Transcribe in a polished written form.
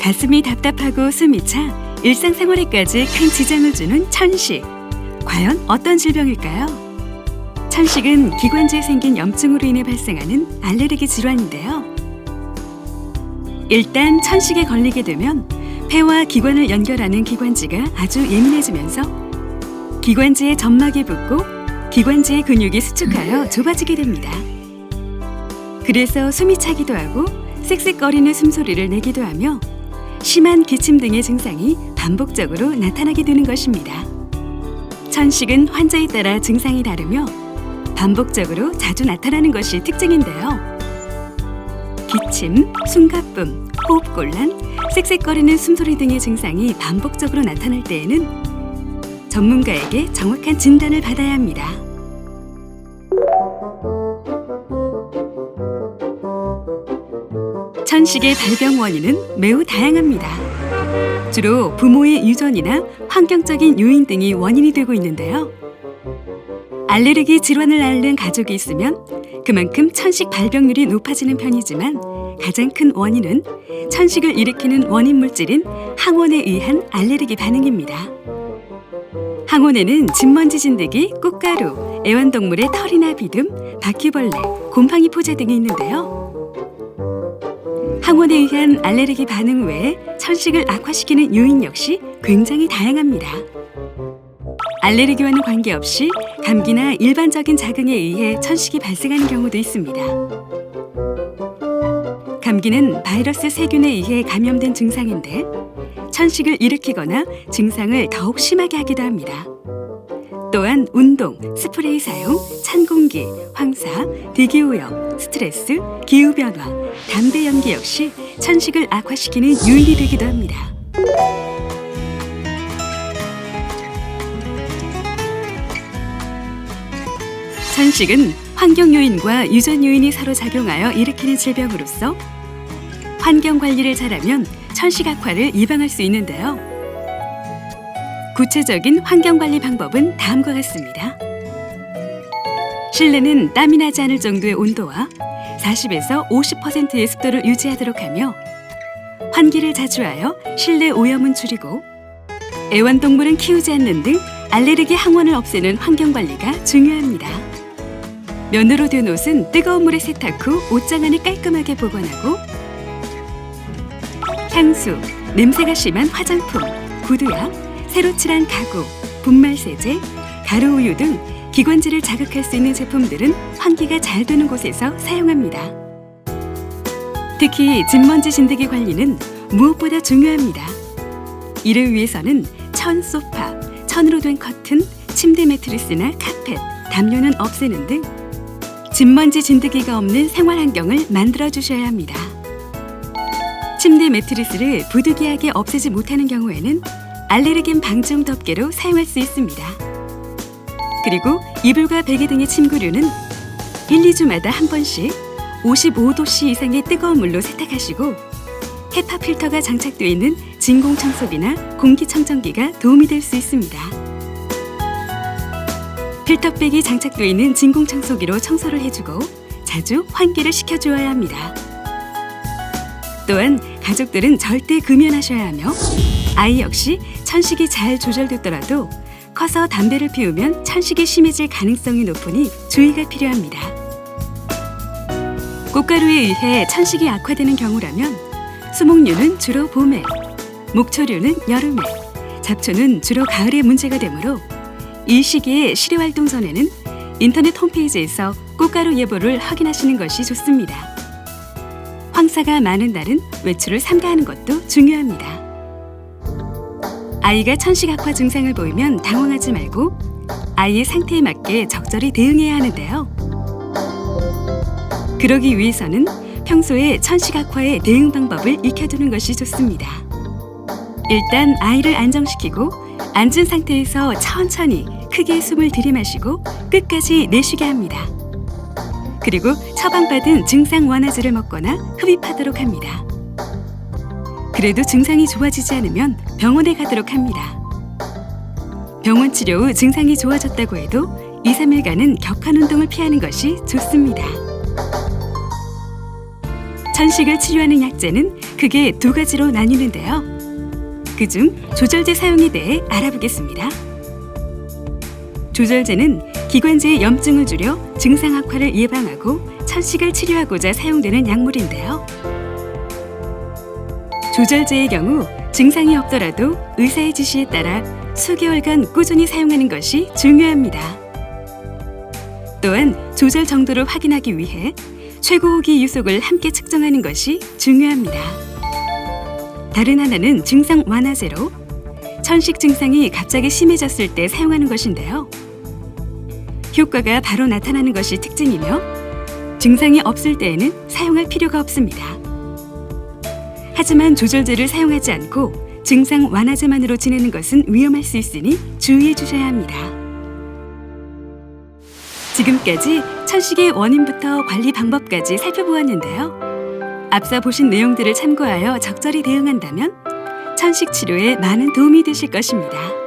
가슴이 답답하고 숨이 차 일상생활에까지 큰 지장을 주는 천식. 과연 어떤 질병일까요? 천식은 기관지에 생긴 염증으로 인해 발생하는 알레르기 질환인데요. 일단 천식에 걸리게 되면 폐와 기관을 연결하는 기관지가 아주 예민해지면서 기관지에 점막이 붙고 기관지의 근육이 수축하여 좁아지게 됩니다. 그래서 숨이 차기도 하고 쌕쌕거리는 숨소리를 내기도 하며 심한 기침 등의 증상이 반복적으로 나타나게 되는 것입니다. 천식은 환자에 따라 증상이 다르며 반복적으로 자주 나타나는 것이 특징인데요. 기침, 숨가쁨, 호흡곤란, 쌕쌕거리는 숨소리 등의 증상이 반복적으로 나타날 때에는 전문가에게 정확한 진단을 받아야 합니다. 천식의 발병 원인은 매우 다양합니다. 주로 부모의 유전이나 환경적인 요인 등이 원인이 되고 있는데요. 알레르기 질환을 앓는 가족이 있으면 그만큼 천식 발병률이 높아지는 편이지만 가장 큰 원인은 천식을 일으키는 원인 물질인 항원에 의한 알레르기 반응입니다. 항원에는 진먼지 진드기, 꽃가루, 애완동물의 털이나 비듬, 바퀴벌레, 곰팡이 포자 등이 있는데요. 항원에 의한 알레르기 반응 외에 천식을 악화시키는 요인 역시 굉장히 다양합니다. 알레르기와는 관계없이 감기나 일반적인 자극에 의해 천식이 발생하는 경우도 있습니다. 감기는 바이러스 세균에 의해 감염된 증상인데 천식을 일으키거나 증상을 더욱 심하게 하기도 합니다. 또한 운동, 스프레이 사용, 찬 공기, 황사, 대기오염, 스트레스, 기후변화, 담배 연기 역시 천식을 악화시키는 요인이 되기도 합니다. 천식은 환경 요인과 유전 요인이 서로 작용하여 일으키는 질병으로서 환경 관리를 잘하면 천식 악화를 예방할 수 있는데요. 구체적인 환경 관리 방법은 다음과 같습니다. 실내는 땀이 나지 않을 정도의 온도와 40에서 50%의 습도를 유지하도록 하며 환기를 자주 하여 실내 오염은 줄이고 애완동물은 키우지 않는 등 알레르기 항원을 없애는 환경 관리가 중요합니다. 면으로 된 옷은 뜨거운 물에 세탁 후 옷장 안을 깔끔하게 보관하고 향수, 냄새가 심한 화장품, 구두약, 새로 칠한 가구, 분말 세제, 가루 우유 등 기관지를 자극할 수 있는 제품들은 환기가 잘 되는 곳에서 사용합니다. 특히 진먼지 진드기 관리는 무엇보다 중요합니다. 이를 위해서는 천 소파, 천으로 된 커튼, 침대 매트리스나 카펫, 담요는 없애는 등 진먼지 진드기가 없는 생활 환경을 만들어 주셔야 합니다. 침대 매트리스를 부득이하게 없애지 못하는 경우에는 알레르겐 방지용 덮개로 사용할 수 있습니다. 그리고 이불과 베개 등의 침구류는 1, 2주마다 한 번씩 55도씨 이상의 뜨거운 물로 세탁하시고 헤파 필터가 장착되어 있는 진공청소기나 공기청정기가 도움이 될 수 있습니다. 필터백이 장착되어 있는 진공청소기로 청소를 해주고 자주 환기를 시켜주어야 합니다. 또한 가족들은 절대 금연하셔야 하며 아이 역시 천식이 잘 조절됐더라도 커서 담배를 피우면 천식이 심해질 가능성이 높으니 주의가 필요합니다. 꽃가루에 의해 천식이 악화되는 경우라면 수목류는 주로 봄에, 목초류는 여름에, 잡초는 주로 가을에 문제가 되므로 이 시기에 실외활동 전에는 인터넷 홈페이지에서 꽃가루 예보를 확인하시는 것이 좋습니다. 황사가 많은 날은 외출을 삼가하는 것도 중요합니다. 아이가 천식 악화 증상을 보이면 당황하지 말고 아이의 상태에 맞게 적절히 대응해야 하는데요. 그러기 위해서는 평소에 천식 악화의 대응 방법을 익혀두는 것이 좋습니다. 일단 아이를 안정시키고 앉은 상태에서 천천히 크게 숨을 들이마시고 끝까지 내쉬게 합니다. 그리고 처방받은 증상 완화제를 먹거나 흡입하도록 합니다. 그래도 증상이 좋아지지 않으면 병원에 가도록 합니다. 병원 치료 후 증상이 좋아졌다고 해도 2, 3일간은 격한 운동을 피하는 것이 좋습니다. 천식을 치료하는 약재는 크게 두 가지로 나뉘는데요. 그중 조절제 사용에 대해 알아보겠습니다. 조절제는 기관지의 염증을 줄여 증상 악화를 예방하고 천식을 치료하고자 사용되는 약물인데요. 조절제의 경우 증상이 없더라도 의사의 지시에 따라 수개월간 꾸준히 사용하는 것이 중요합니다. 또한 조절 정도를 확인하기 위해 최고호기 유속을 함께 측정하는 것이 중요합니다. 다른 하나는 증상 완화제로 천식 증상이 갑자기 심해졌을 때 사용하는 것인데요. 효과가 바로 나타나는 것이 특징이며 증상이 없을 때에는 사용할 필요가 없습니다. 하지만 조절제를 사용하지 않고 증상 완화제만으로 지내는 것은 위험할 수 있으니 주의해 주셔야 합니다. 지금까지 천식의 원인부터 관리 방법까지 살펴보았는데요. 앞서 보신 내용들을 참고하여 적절히 대응한다면 천식 치료에 많은 도움이 되실 것입니다.